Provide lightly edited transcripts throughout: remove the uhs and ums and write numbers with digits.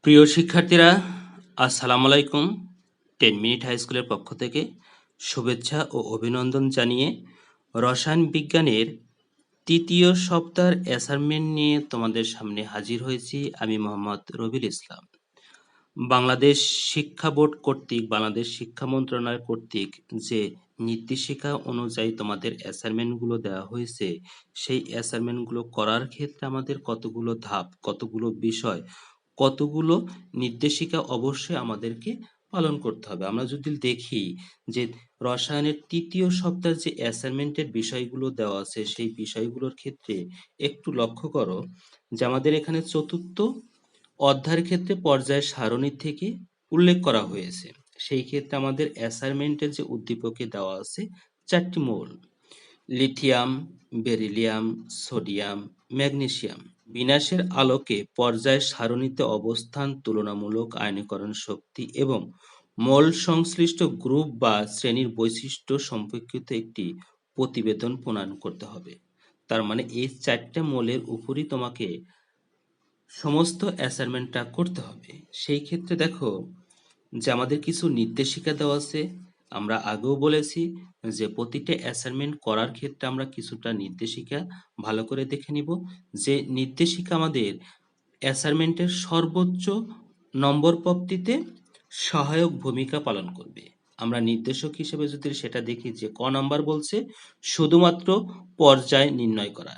প্রিয় শিক্ষার্থীরা, আসসালামু আলাইকুম। 10 মিনিট হাই স্কুলের পক্ষ থেকে শুভেচ্ছা ও অভিনন্দন জানিয়ে রসায়ন বিজ্ঞানের তৃতীয় সপ্তাহের অ্যাসাইনমেন্ট নিয়ে তোমাদের সামনে হাজির হয়েছি। আমি মোহাম্মদ রবিউল ইসলাম। বাংলাদেশ শিক্ষা বোর্ড কর্তৃক, বাংলাদেশ শিক্ষা মন্ত্রণালয় কর্তৃক যে নির্দেশিকা অনুযায়ী তোমাদের অ্যাসাইনমেন্টগুলো দেওয়া হয়েছে, সেই অ্যাসাইনমেন্টগুলো করার ক্ষেত্রে আমাদের কতগুলো ধাপ, কতগুলো বিষয়, কতগুলো নির্দেশিকা অবশ্যই আমাদেরকে পালন করতে হবে। আমরা যদি দেখি যে রসায়নের তৃতীয় সপ্তাহের যে অ্যাসাইনমেন্টের বিষয়গুলো দেওয়া আছে, সেই বিষয়গুলোর ক্ষেত্রে একটু লক্ষ্য করো যে আমাদের এখানে চতুর্থ অধ্যায়ের ক্ষেত্রে পর্যায় সারণী থেকে উল্লেখ করা হয়েছে। সেই ক্ষেত্রে আমাদের অ্যাসাইনমেন্টের যে উদ্দীপকে দেওয়া আছে 4টি মৌল: লিথিয়াম, বেরিলিয়াম, সোডিয়াম, ম্যাগনেসিয়াম। বিন্যাসের আলোকে পর্যায় সারণীতে অবস্থান, তুলনামূলক আয়নীকরণ শক্তি এবং মৌল সংশ্লিষ্ট গ্রুপ বা শ্রেণীর বৈশিষ্ট্য সম্পর্কিত একটি প্রতিবেদন প্রণয়ন করতে হবে। তার মানে এই 4টে মৌলের উপরই তোমাকে সমস্ত অ্যাসাইনমেন্টটা করতে হবে। সেই ক্ষেত্রে দেখো যে আমাদের কিছু নির্দেশিকা দেওয়া আছে। আমরা আগেও বলেছি যে প্রতিটা অ্যাসাইনমেন্ট করার ক্ষেত্রে আমরা কিছুটা নির্দেশিকা ভালো করে দেখে নিব, যে নির্দেশিকা আমাদের অ্যাসাইনমেন্টের সর্বোচ্চ নম্বর প্রাপ্তিতে সহায়ক ভূমিকা পালন করবে। আমরা নির্দেশক হিসেবে যদি সেটা দেখি যে ক নাম্বার বলছে শুধুমাত্র পর্যায় নির্ণয় করা,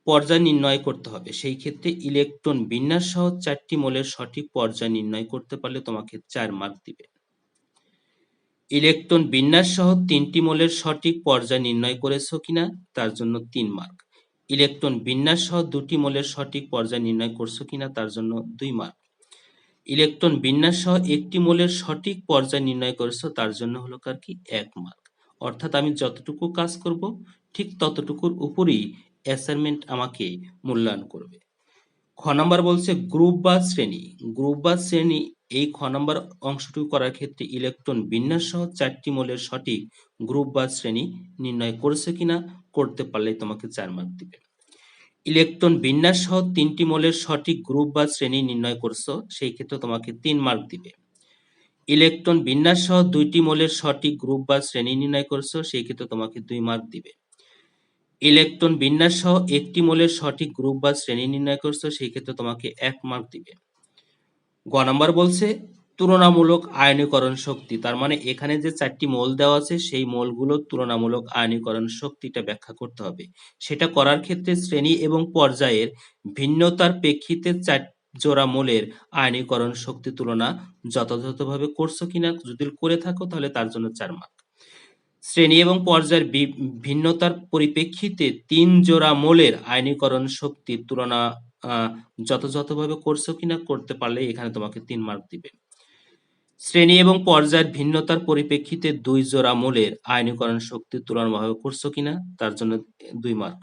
পর্যায় নির্ণয় করতে হবে। সেই ক্ষেত্রে ইলেকট্রন বিন্যাস সহ 4টি মৌলের সঠিক পর্যায় নির্ণয় করতে পারলে তোমাকে 4 মার্ক দিবে। ইলেকট্রন বিন্যাস সহ 3টি মৌলের সঠিক পর্যায় নির্ণয় করেছো কিনা তার জন্য 3 মার্ক। ইলেকট্রন বিন্যাস সহ 2টি মৌলের সঠিক পর্যায় নির্ণয় করছো কিনা তার জন্য 2 মার্ক। ইলেকট্রন বিন্যাস সহ 1টি মৌলের সঠিক পর্যায় নির্ণয় করেছো তার জন্য হলো কার কি 1 মার্ক। অর্থাৎ আমি যতটুকু কাজ করব ঠিক ততটুকুর উপরই অ্যাসাইনমেন্ট আমাকে মূল্যায়ন করবে। খ নাম্বার বলছে গ্রুপ বা শ্রেণী। গ্রুপ বা শ্রেণী, এই খ নাম্বার অংশটুকু করার ক্ষেত্রে ইলেকট্রন বিন্যাস সহ 4টি মৌলের সঠিক গ্রুপ বা শ্রেণী নির্ণয় করেছে কিনা, করতে পারলে তোমাকে 4 মার্ক দিবে। ইলেকট্রন বিন্যাস সহ 3টি মৌলের সঠিক গ্রুপ বা শ্রেণী নির্ণয় করছো, সেই ক্ষেত্রে তোমাকে 3 মার্ক দিবে। ইলেকট্রন বিন্যাস সহ 2টি মৌলের সঠিক গ্রুপ বা শ্রেণী নির্ণয় করছো, সেই ক্ষেত্রে তোমাকে 2 মার্ক দিবে। ইলেকট্রন বিন্যাস সহ 1টি মৌলের সঠিক গ্রুপ বা শ্রেণী নির্ণয় করছো, সেই ক্ষেত্রে তোমাকে 1 মার্ক দিবে। গ নাম্বার বলছে তুলনামূলক আয়নীকরণ শক্তি। তার মানে এখানে যে 4টি মৌল দেওয়া আছে সেই মৌলগুলোর তুলনামূলক আয়নীকরণ শক্তিটা ব্যাখ্যা করতে হবে। সেটা করার ক্ষেত্রে শ্রেণী এবং পর্যায়ের ভিন্নতার প্রেক্ষিতে 4 জোড়া মৌলের আয়নীকরণ শক্তি তুলনা যথাযথভাবে করছো কিনা, যদি করে থাকো তাহলে তার জন্য 4 মার্ক। শ্রেণী এবং পর্যায়ের ভিন্নতার পরিপ্রেক্ষিতে 3 জোড়া মৌলের আয়নীকরণ শক্তির তুলনা যথাযথভাবে করছো কিনা, করতে পারলে এখানে তোমাকে 3 মার্ক দিবে। শ্রেণী এবং পর্যায়ের ভিন্নতার পরিপ্রেক্ষিতে 2 জোড়া মৌলের আয়নীকরণ শক্তির তুলনাভাবে করছো কিনা তার জন্য 2 মার্ক।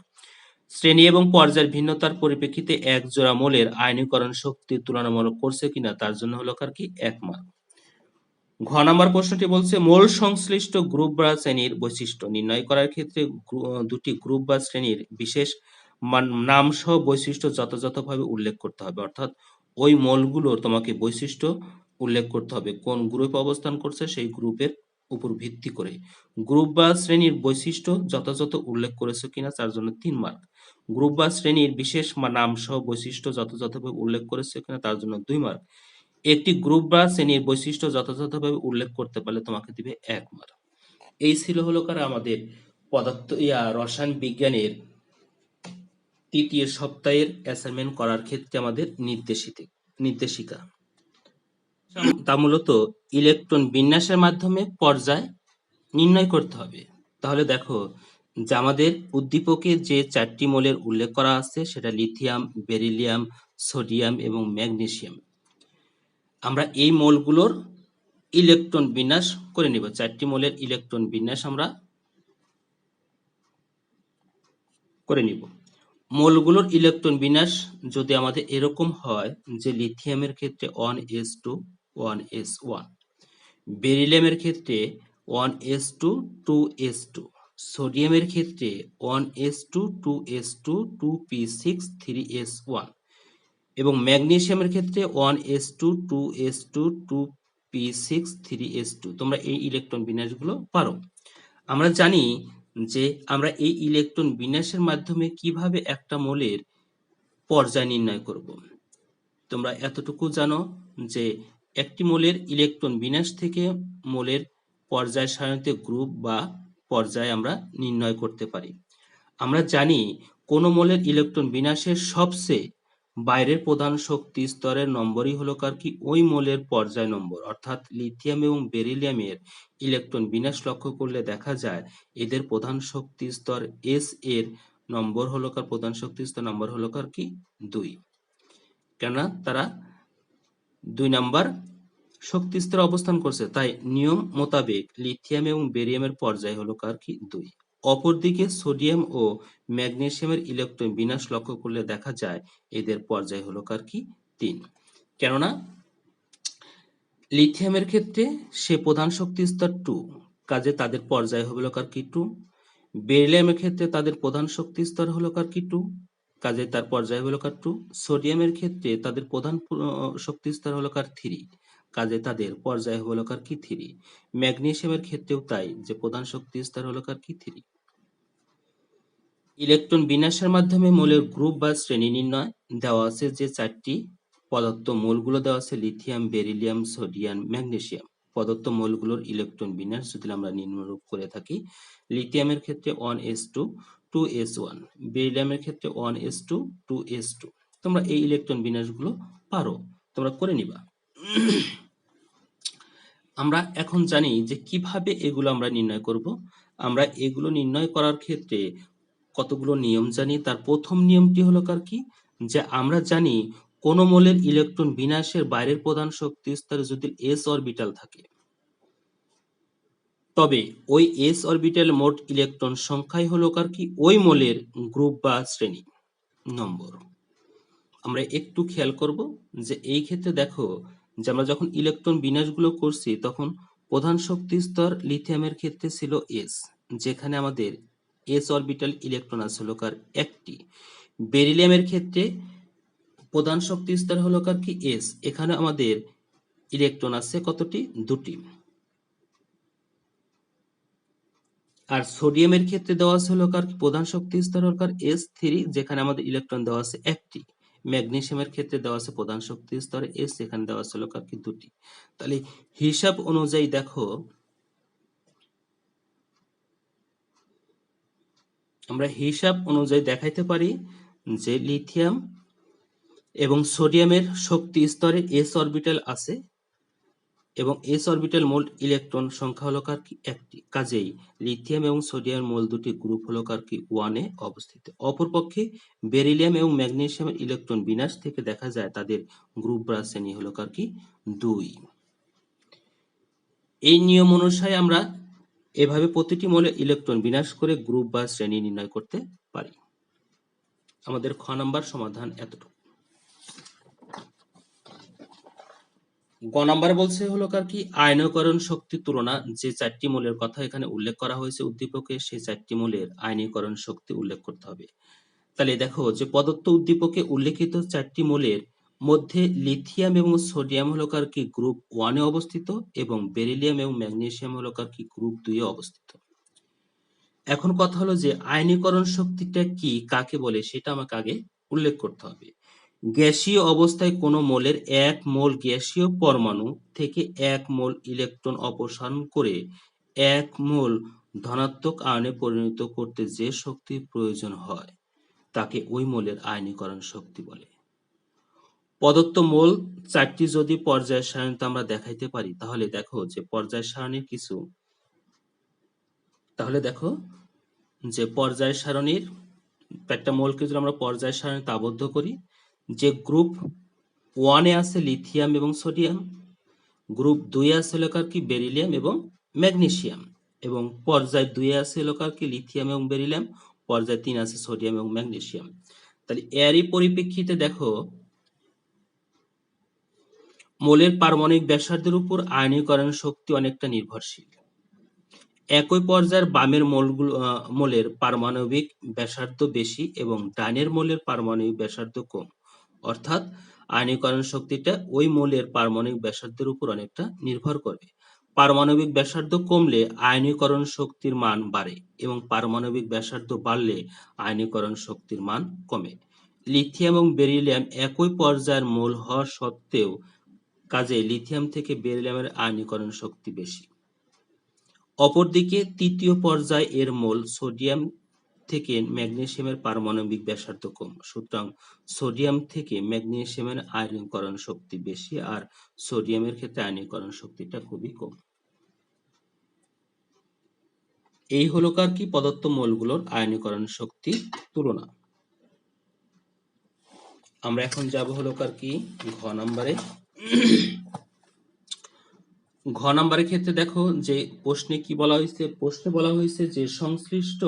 শ্রেণী এবং পর্যায়ের ভিন্নতার পরিপ্রেক্ষিতে 1 জোড়া মৌলের আয়নীকরণ শক্তির তুলনামূলক করছে কিনা তার জন্য হলো কার কি 1 মার্ক। ঘ নাম্বার প্রশ্নটি বলছে মৌল সংশ্লিষ্ট গ্রুপ বা শ্রেণীর বৈশিষ্ট্য নির্ণয় করার ক্ষেত্রে দুটি গ্রুপ বা শ্রেণীর বিশেষ নাম সহ বৈশিষ্ট্য যথাযথভাবে উল্লেখ করতে হবে। অর্থাৎ ওই মৌলগুলোর তোমাকে বৈশিষ্ট্য উল্লেখ করতে হবে, কোন গ্রুপে অবস্থান করছে সেই গ্রুপের উপর ভিত্তি করে। গ্রুপ বা শ্রেণীর বৈশিষ্ট্য যথাযথ উল্লেখ করেছে কিনা তার জন্য 3 মার্ক। গ্রুপ বা শ্রেণীর বিশেষ নাম সহ বৈশিষ্ট্য যথাযথভাবে উল্লেখ করেছে কিনা তার জন্য 2 মার্ক। একটি গ্রুপ বা শ্রেণীর বৈশিষ্ট্য যথাযথভাবে উল্লেখ করতে পারলে তোমাকে দিবে 1 মার্ক। এই ছিল হলো কার আমাদের রসায়ন বিজ্ঞানের তৃতীয় সপ্তাহের অ্যাসাইনমেন্ট করার ক্ষেত্রে আমাদের নির্দেশিকা। তা মূলত ইলেকট্রন বিন্যাসের মাধ্যমে পর্যায় নির্ণয় করতে হবে। তাহলে দেখো যে আমাদের উদ্দীপকে যে 4টি মৌলের উল্লেখ করা আছে সেটা লিথিয়াম, বেরিলিয়াম, সোডিয়াম এবং ম্যাগনেসিয়াম। আমরা এই মৌলগুলোর ইলেকট্রন বিন্যাস করে নিব। 4টি মৌলের ইলেকট্রন বিন্যাস আমরা করে নিব। মৌলগুলোর ইলেকট্রন বিন্যাস যদি আমাদের এরকম হয় যে লিথিয়ামের ক্ষেত্রে 1s2 1s1, বেরিলিয়ামের ক্ষেত্রে 1s2 2s2, সোডিয়ামের ক্ষেত্রে 1s2 2s2 2p6 3s1, এবং ম্যাগনেসিয়ামের ক্ষেত্রে 1s2 2s2 2p6 3s2। তোমরা এই ইলেকট্রন বিন্যাসগুলো পারো। আমরা জানি যে আমরা এই ইলেকট্রন বিন্যাসের মাধ্যমে কিভাবে একটা মোলের পর্যায় নির্ণয় করব। তোমরা এতটুকু জানো যে একটি মোলের ইলেকট্রন বিন্যাস থেকে মোলের পর্যায় সারণীতে গ্রুপ বা পর্যায় আমরা নির্ণয় করতে পারি। আমরা জানি কোন মোলের ইলেকট্রন বিন্যাসের সবচেয়ে বাইরের প্রধান শক্তি স্তরের নম্বরই হলো কার কি ওই মোলের পর্যায় নম্বর। অর্থাৎ লিথিয়াম এবং বেরিলিয়ামের ইলেকট্রন বিন্যাস লক্ষ্য করলে দেখা যায় এদের প্রধান শক্তি স্তর এস এর নম্বর হলো কার প্রধান শক্তি স্তর নম্বর হলো কার কি 2, কেননা তারা 2 নাম্বার শক্তি স্তরে অবস্থান করছে, তাই নিয়ম মোতাবেক লিথিয়াম এবং বেরিয়ামের পর্যায় হলো কার কি 2। অপরদিকে সোডিয়াম ও ম্যাগনেসিয়ামের ইলেকট্রন বিন্যাস লক্ষ্য করলে দেখা যায় এদের পর্যায় হলো কার কি 3, কেননা লিথিয়ামের ক্ষেত্রে সে প্রধান শক্তি স্তর 2, কাজে তাদের পর্যায় হলো কার কি 2। বেরিলিয়ামের ক্ষেত্রে তাদের প্রধান শক্তি স্তর হলো কার কি 2, কাজে তার পর্যায় হলো কার 2। সোডিয়ামের ক্ষেত্রে তাদের প্রধান শক্তি স্তর হলো কার 3, কাজে তাদের পর্যায় হলো কার কি 3। ম্যাগনেসিয়ামের ক্ষেত্রেও তাই, যে প্রধান শক্তি স্তর হলো কার কি 3। ইলেকট্রন বিন্যাসের মাধ্যমে মৌলের গ্রুপ বা শ্রেণী নির্ণয় দেওয়া আছে যে 4টি পদার্থ মৌলগুলো দেওয়া আছে লিথিয়াম, বেরিলিয়াম, সোডিয়াম, ম্যাগনেসিয়াম। পদার্থ মৌলগুলোর ইলেকট্রন বিন্যাস যদি আমরা নিম্নরূপ করে থাকি, লিথিয়ামের ক্ষেত্রে 1s2 2s1, বেরিলিয়ামের ক্ষেত্রে 1s2 2s2। তোমরা এই ইলেকট্রন বিন্যাসগুলো পারো, তোমরা করে নিবা। আমরা এখন জানি যে কিভাবে এগুলো আমরা নির্ণয় করব। আমরা এগুলো নির্ণয় করার ক্ষেত্রে কতগুলো নিয়ম জানি। তার প্রথম নিয়মটি হলো কার কি, যে আমরা জানি কোন মোলের ইলেকট্রন বিন্যাসের বাইরের প্রধান শক্তি স্তরে যদি s অরবিটাল থাকে, তবে ওই s অরবিটাল মোট ইলেকট্রন সংখ্যাই হলো কার কি ওই মোলের গ্রুপ বা শ্রেণী নম্বর। আমরা একটু খেয়াল করব যে এই ক্ষেত্রে দেখো যে আমরা যখন ইলেকট্রন বিন্যাসগুলো করছি তখন প্রধান শক্তি স্তর লিথিয়ামের ক্ষেত্রে ছিল s, যেখানে আমাদের s অরবিটাল ইলেকট্রন আছে হলো কার একটি। বেরিলিয়ামের ক্ষেত্রে প্রধান শক্তি স্তর হলো কার কি s, এখানে আমাদের ইলেকট্রন আছে কতটি 2টি। আর সোডিয়ামের ক্ষেত্রে দেওয়া আছে হলো কার প্রধান শক্তি স্তর হলো কার s3, যেখানে আমাদের ইলেকট্রন দেওয়া আছে একটি। ম্যাগনেসিয়ামের ক্ষেত্রে দেওয়া আছে প্রধান শক্তি স্তর s, এখানে দেওয়া আছে হলো কার কি 2টি। তাহলে হিসাব অনুযায়ী দেখো আমরা হিসাব অনুযায়ী দেখাইতে পারি যে লিথিয়াম এবং সোডিয়ামের শক্তি স্তরে s অরবিটাল আছে এবং s অরবিটাল মোল ইলেকট্রন সংখ্যা হলো কার কি একটি। কাজেই লিথিয়াম এবং সোডিয়াম মোল দুটি গ্রুপ হলো কার কি 1 এ অবস্থিত। অপরপক্ষে বেরিলিয়াম এবং ম্যাগনেসিয়ামের ইলেকট্রন বিন্যাস থেকে দেখা যায় তাদের গ্রুপ বা শ্রেণী হলো কার কি 2। এই নিয়ম অনুসারে আমরা এভাবে প্রতিটি মোলের ইলেকট্রন বিন্যাস করে গ্রুপ বা শ্রেণী নির্ণয় করতে পারি। আমাদের খ নাম্বার সমাধান এতটুকু। গ নাম্বার বলছে হলো কার কি আয়নীকরণ শক্তি তুলনা, যে 4টি মৌলের কথা এখানে উল্লেখ করা হয়েছে উদ্দীপকে, সেই 4টি মৌলের আয়নীকরণ শক্তি উল্লেখ করতে হবে। তাহলে দেখো যে প্রদত্ত উদ্দীপকে উল্লেখিত 4টি মৌলের মধ্যে লিথিয়াম এবং সোডিয়াম হলো কার কি গ্রুপ 1 এ অবস্থিত এবং বেরিলিয়াম এবং ম্যাগনেসিয়াম হলো কার কি গ্রুপ 2 এ অবস্থিত। এখন কথা হলো যে আয়নীকরণ শক্তিটা কি, কাকে বলে, সেটা আমাকে আগে উল্লেখ করতে হবে। গ্যাসীয় অবস্থায় কোনো মোলের 1 মোল গ্যাসীয় পরমাণু থেকে 1 মোল ইলেকট্রন অপসারণ করে 1 মোল ধনাত্মক আয়নে পরিণত করতে যে শক্তির প্রয়োজন হয় তাকে ওই মোলের আয়নীকরণ শক্তি বলে। প্রদত্ত মোল 4টি যদি পর্যায় সারণীতে আমরা দেখাইতে পারি, তাহলে দেখো যে পর্যায় সারণীর কিছু, তাহলে দেখো যে পর্যায় সারণীর একটা মোলকে যদি আমরা পর্যায় সারণীতে আবদ্ধ করি, যে গ্রুপ 1 এ আছে লিথিয়াম এবং সোডিয়াম, গ্রুপ 2 এ আছে হলো কার কি বেরিলিয়াম এবং ম্যাগনেসিয়াম, এবং পর্যায় 2 এ আছে হলো কার কি লিথিয়াম এবং বেরিলিয়াম, পর্যায় 3 আছে সোডিয়াম এবং ম্যাগনেসিয়াম। তাহলে এরই পরিপ্রেক্ষিতে দেখো মোলের পারমাণবিক ব্যাসার্ধের উপর আয়নীকরণ শক্তি অনেকটা নির্ভরশীল। একই পর্যায়ের বামের মোলের পারমাণবিক ব্যাসার্ধ বেশি এবং ডানের মোলের পারমাণবিক ব্যাসার্ধ কম। অর্থাৎ আয়নীকরণ শক্তিটা ওই মৌলের পারমাণবিক ব্যাসার্ধের উপর অনেকটা নির্ভর করবে। পারমাণবিক ব্যাসার্ধ কমলে আয়নীকরণ শক্তির মান বাড়ে এবং পারমাণবিক ব্যাসার্ধ বাড়লে আয়নীকরণ শক্তির মান কমে। লিথিয়াম এবং বেরিলিয়াম একই পর্যায়ের মৌল হওয়া সত্ত্বেও কাজে লিথিয়াম থেকে বেরিলিয়ামের আয়নীকরণ শক্তি বেশি। অপরদিকে তৃতীয় পর্যায় এর মৌল সোডিয়াম থেকে ম্যাগনেসিয়ামের পারমাণবিক ব্যাসার্ধ কম, সুতরাং সোডিয়াম থেকে ম্যাগনেসিয়ামের আয়নীকরণ শক্তি বেশি আর সোডিয়ামের ক্ষেত্রে আয়নীকরণ শক্তিটা খুবই কম। এই হলো কার কি পদার্থ মৌলগুলোর আয়নীকরণ শক্তির তুলনা। আমরা এখন যাব হলো কার কি ঘ নম্বরে। ঘ নম্বরের ক্ষেত্রে দেখো যে প্রশ্নে কি বলা হয়েছে, প্রশ্নে বলা হয়েছে যে সংশ্লিষ্ট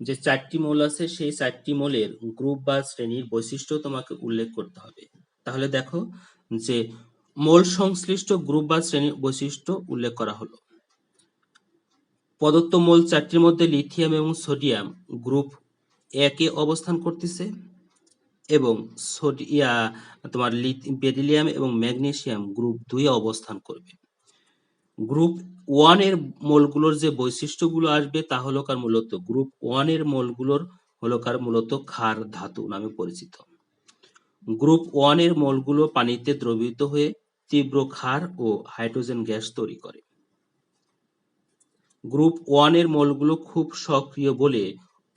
যে 4টি মৌল আছে সেই 4টি মৌলের গ্রুপ বা শ্রেণীর বৈশিষ্ট্য তোমাকে উল্লেখ করতে হবে। তাহলে দেখো যে মৌল সংশ্লিষ্ট গ্রুপ বা শ্রেণীর বৈশিষ্ট্য উল্লেখ করা হলো। প্রদত্ত মৌল 4টির মধ্যে লিথিয়াম এবং সোডিয়াম গ্রুপ একে অবস্থান করতেছে এবং তোমার বেরিলিয়াম এবং ম্যাগনেসিয়াম গ্রুপ 2 অবস্থান করবে। গ্রুপ 1 এর মৌলগুলোর যে বৈশিষ্ট্যগুলো আসবে তা হলো কার মূলত গ্রুপ 1 এর মৌলগুলোর হলো কার মূলত ক্ষার ধাতু নামে পরিচিত। গ্রুপ 1 এর মৌলগুলো পানিতে দ্রবীভূত হয়ে তীব্র ক্ষার ও হাইড্রোজেন গ্যাস তৈরি করে। গ্রুপ 1 এর মৌলগুলো খুব সক্রিয় বলে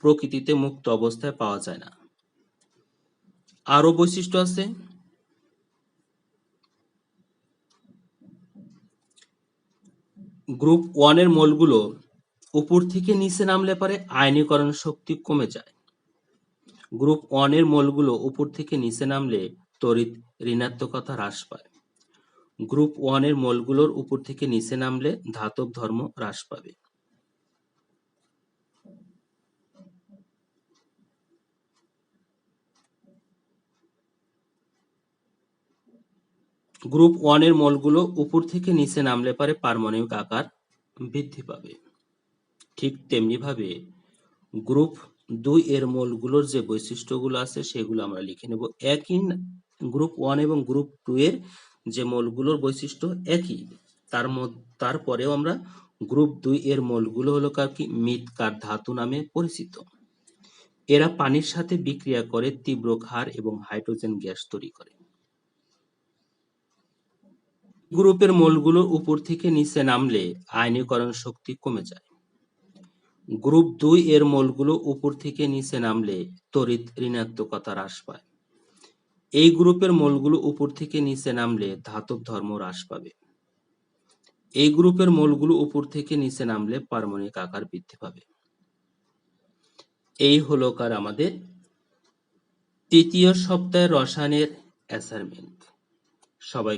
প্রকৃতিতে মুক্ত অবস্থায় পাওয়া যায় না। আরো বৈশিষ্ট্য আছে। গ্রুপ 1 এর মৌলগুলো উপর থেকে নিচে নামলে পরে আয়নীকরণ শক্তি কমে যায়। গ্রুপ 1 এর মৌলগুলো উপর থেকে নিচে নামলে তড়িৎ ঋণাত্মকতা হ্রাস পায়। গ্রুপ 1 এর মৌলগুলোর উপর থেকে নিচে নামলে ধাতব ধর্ম হ্রাস পাবে। গ্রুপ 1 এর মৌলগুলো উপর থেকে নিচে নামলে পরে পারমাণবিক আকার বৃদ্ধি পাবে। ঠিক তেমনি ভাবে গ্রুপ 2 এর মৌলগুলোর যে বৈশিষ্ট্যগুলো আছে সেগুলো আমরা লিখে নেব। একই গ্রুপ 1 এবং গ্রুপ 2 এর যে মৌলগুলোর বৈশিষ্ট্য একই, তারপরেও আমরা গ্রুপ 2 এর মৌলগুলো হলো কার কি মৃৎকার ধাতু নামে পরিচিত। এরা পানির সাথে বিক্রিয়া করে তীব্র ক্ষার এবং হাইড্রোজেন গ্যাস তৈরি করে। গ্রুপের মৌলগুলো উপর থেকে নিচে নামলে আয়নীকরণ শক্তি কমে যায়। গ্রুপ 2 এর মৌলগুলো উপর থেকে নিচে নামলে তড়িৎ ঋণাত্মকতা হ্রাস পায়। এই গ্রুপের মৌলগুলো উপর থেকে নিচে নামলে ধাতব ধর্ম হ্রাস পাবে। এই গ্রুপের মৌলগুলো উপর থেকে নিচে নামলে পারমাণবিক আকার বৃদ্ধি পাবে। এই হলো কার আমাদের তৃতীয় সপ্তাহের রসায়নের অ্যাসাইনমেন্ট। সবাই